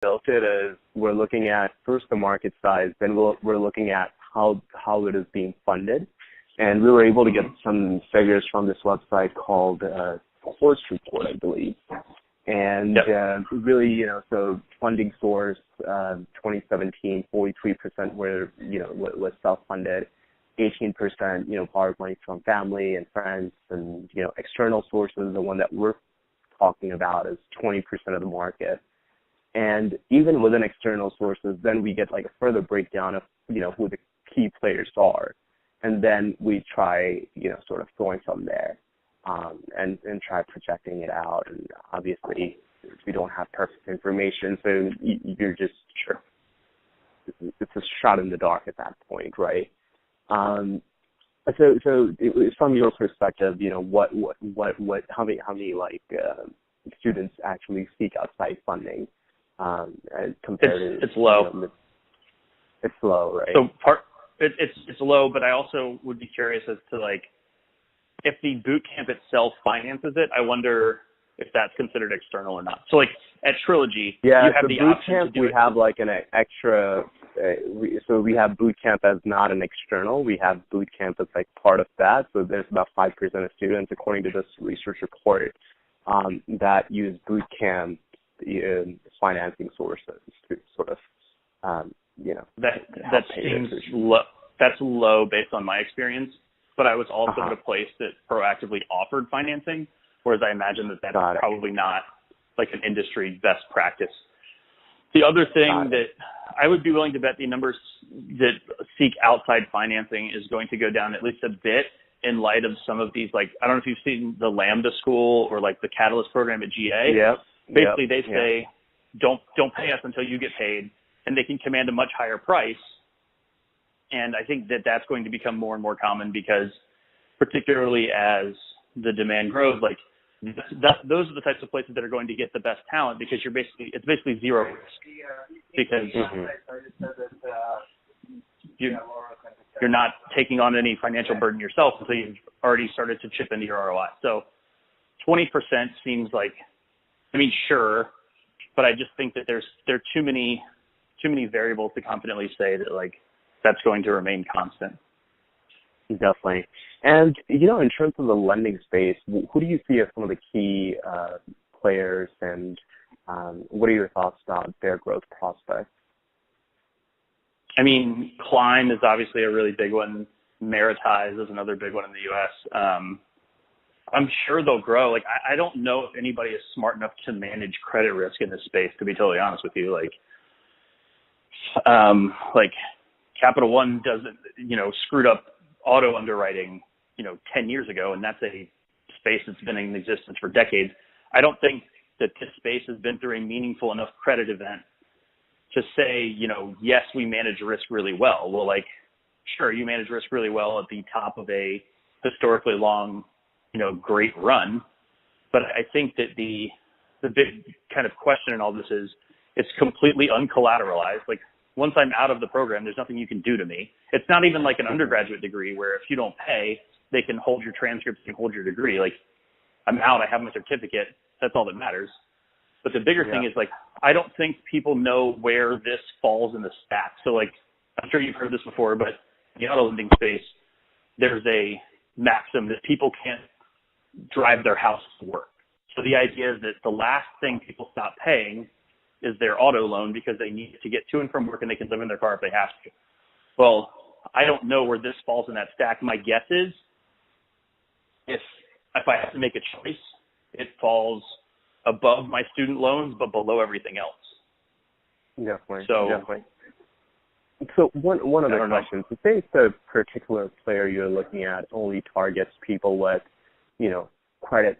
built it is we're looking at first the market size, then we're looking at how it is being funded. And we were able to get some figures from this website called Course Report, I believe. And really, so funding source, 2017, 43% was self-funded, 18%, borrowed money from family and friends, and, external sources, the one that we're talking about is 20% of the market. And even within external sources, then we get like a further breakdown of, who the key players are. And then we try, sort of going from there, and try projecting it out. And obviously we don't have perfect information, so you're just sure it's a shot in the dark at that point, right? So from your perspective, how many students actually seek outside funding, compared to it's low. It's low, right? So it's low, but I also would be curious as to if the boot camp itself finances it. I wonder if that's considered external or not. So at Trilogy, you have the boot option camp, to do we it. have an extra. So we have boot camp as not an external. We have boot camp as part of that. So there's about 5% of students, according to this research report, that use boot camp financing sources to sort of, that seems low. That's low based on my experience. But I was also at a place that proactively offered financing, whereas I imagine that's probably not an industry best practice. The other thing that I would be willing to bet the numbers that seek outside financing is going to go down at least a bit in light of some of these, I don't know if you've seen the Lambda School or the Catalyst program at GA. Yep. Basically, they say, don't pay us until you get paid, and they can command a much higher price. And I think that that's going to become more and more common because particularly as the demand grows, those are the types of places that are going to get the best talent because it's basically zero risk because you're not taking on any financial burden yourself until you've already started to chip into your ROI. So 20% seems sure, but I just think that there are too many variables to confidently say that that's going to remain constant. Definitely. And, in terms of the lending space, who do you see as some of the key players, and what are your thoughts about their growth prospects? I mean, Climb is obviously a really big one. Meritize is another big one in the U.S. I'm sure they'll grow. I don't know if anybody is smart enough to manage credit risk in this space, to be totally honest with you. Capital One doesn't, screwed up auto underwriting, 10 years ago, and that's a space that's been in existence for decades. I don't think that this space has been through a meaningful enough credit event to say, yes, we manage risk really well. Well, sure, you manage risk really well at the top of a historically long, great run. But I think that the big kind of question in all this is it's completely uncollateralized. Once I'm out of the program, there's nothing you can do to me. It's not even like an undergraduate degree where if you don't pay, they can hold your transcripts and hold your degree. I'm out, I have my certificate. That's all that matters. But the bigger thing is I don't think people know where this falls in the stack. So I'm sure you've heard this before, but in the auto lending space, there's a maxim that people can't drive their house to work. So the idea is that the last thing people stop paying is their auto loan because they need to get to and from work and they can live in their car if they have to. Well, I don't know where this falls in that stack. My guess is if I have to make a choice, it falls above my student loans but below everything else. Definitely. So, definitely. So one other question. So say the particular player you're looking at only targets people with, credit,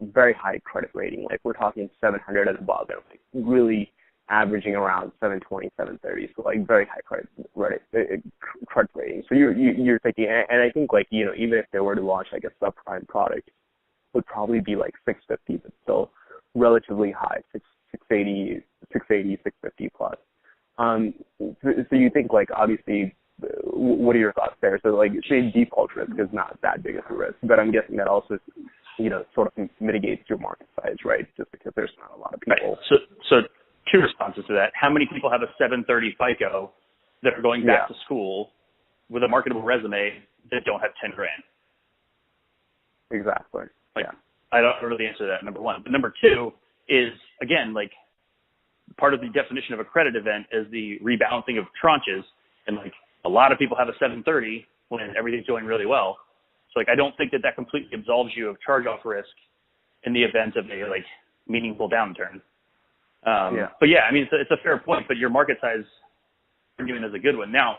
very high credit rating. We're talking 700 and above, and really averaging around 720, 730. So very high credit rating. So you're thinking, and I think even if they were to launch a subprime product, it would probably be 650, but still relatively high, 680, 650 plus. So you think obviously, what are your thoughts there? So say default risk is not that big of a risk, but I'm guessing that also sort of mitigates your market size, right? Just because there's not a lot of people. Right. So two responses to that. How many people have a 730 FICO that are going back to school with a marketable resume that don't have 10 grand? Exactly. Like, I don't really answer that, number one. But number two is, again, like, part of the definition of a credit event is the rebalancing of tranches. And, like, a lot of people have a 730 when everything's going really well. So, like, I don't think that that completely absolves you of charge-off risk in the event of a, like, meaningful downturn. But, yeah, I mean, it's a fair point, but your market size argument is a good one. Now,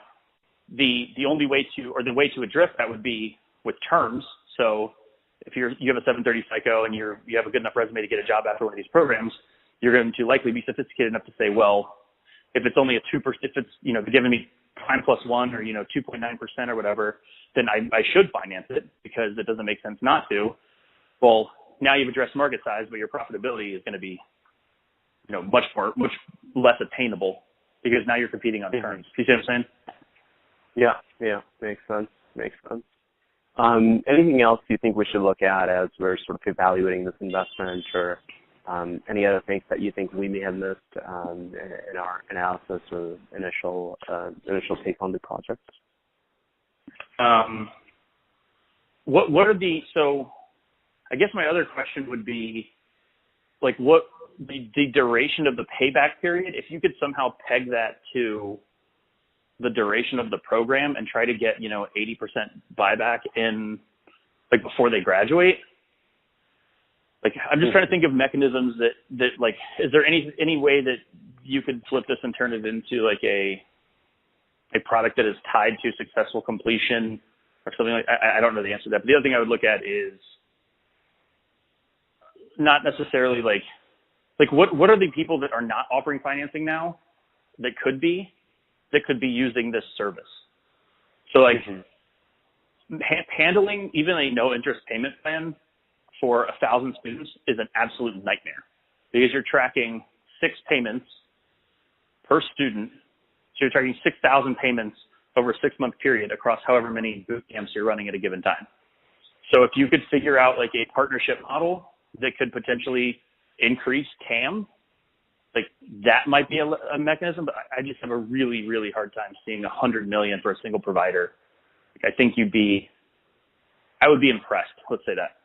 the only way to, or the way to address that would be with terms. So if you have a 730 FICO and you have a good enough resume to get a job after one of these programs, you're going to likely be sophisticated enough to say, well, if it's only a 2%, if it's, they're giving me prime plus 1 or, 2.9% or whatever, then I should finance it because it doesn't make sense not to. Well, now you've addressed market size, but your profitability is going to be, much less attainable because now you're competing on terms. You see what I'm saying? Yeah. Makes sense. Anything else you think we should look at as we're sort of evaluating this investment, or any other things that you think we may have missed in our analysis or initial take on the project? What are so I guess my other question would be, like, what the duration of the payback period, if you could somehow peg that to the duration of the program and try to get, 80% buyback in, like, before they graduate. Like, I'm just trying to think of mechanisms that like, is there any way that you could flip this and turn it into, like, a product that is tied to successful completion or something like, I don't know the answer to that. But the other thing I would look at is not necessarily like what are the people that are not offering financing now that could be using this service? So, like, handling even a no interest payment plan for 1,000 students is an absolute nightmare because you're tracking 6 payments per student. So you're tracking 6,000 payments over a 6-month period across however many boot camps you're running at a given time. So if you could figure out, like, a partnership model that could potentially increase TAM, like, that might be a mechanism, but I just have a really, really hard time seeing $100 million for a single provider. Like, I think I would be impressed. Let's say that.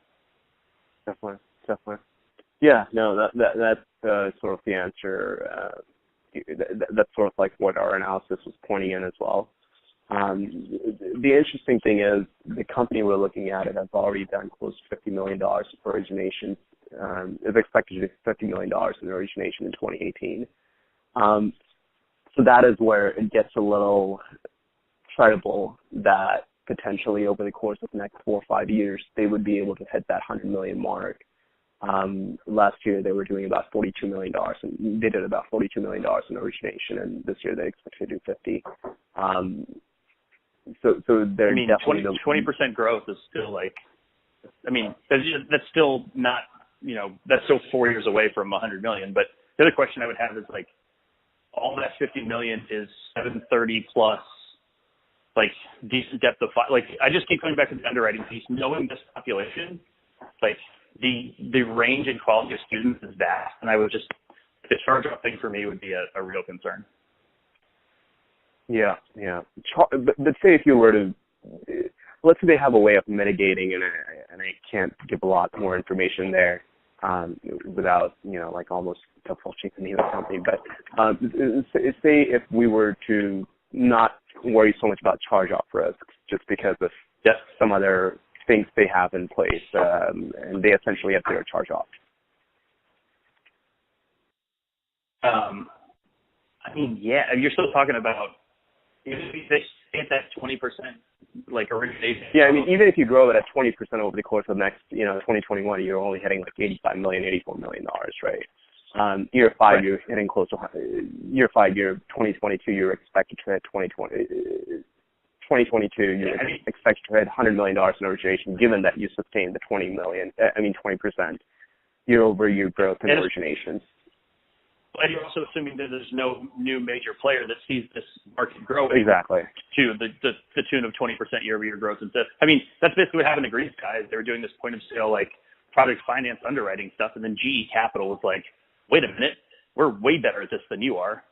Definitely. Yeah, no, that's sort of the answer. That's sort of like what our analysis was pointing in as well. The interesting thing is the company we're looking at it has already done close to $50 million for origination. Is expected to do $50 million in origination in 2018. So that is where it gets a little credible that potentially over the course of the next 4 or 5 years, they would be able to hit that $100 million mark. Last year, they were doing about $42 million, and they did about $42 million in origination, and this year they expect to do 50. So they're definitely 20% growth is still, like, I mean, that's still not, that's still 4 years away from 100 million. But the other question I would have is, like, all that 50 million is 730 plus, like, decent depth of file. Like, I just keep coming back to the underwriting piece, knowing this population, like, the range and quality of students is vast. And I would just, the charge-off thing for me would be a real concern. Yeah. But say if you were to, let's say they have a way of mitigating, and I can't give a lot more information there without, like, almost divulging the name of the company. But say if we were to not worry so much about charge-off risks just because of some other things they have in place, and they essentially have zero charge-off. I mean, yeah, you're still talking about, even if they stay at that 20%, like, origination. Yeah, I mean, even if you grow it at 20% over the course of the next, 2021, you're only hitting like $85 million, $84 million, right? Year 5, you're hitting close to, year 5, 2022, you're expected to hit 2022, you're expected to hit $100 million in origination, given that you sustain the 20% year-over-year growth in originations. And you're also assuming that there's no new major player that sees this market growing exactly to the tune of 20% year-over-year growth. And so, I mean, that's basically what happened to Greece, guys. They were doing this point of sale, like, product finance underwriting stuff, and then GE Capital was like, wait a minute, we're way better at this than you are.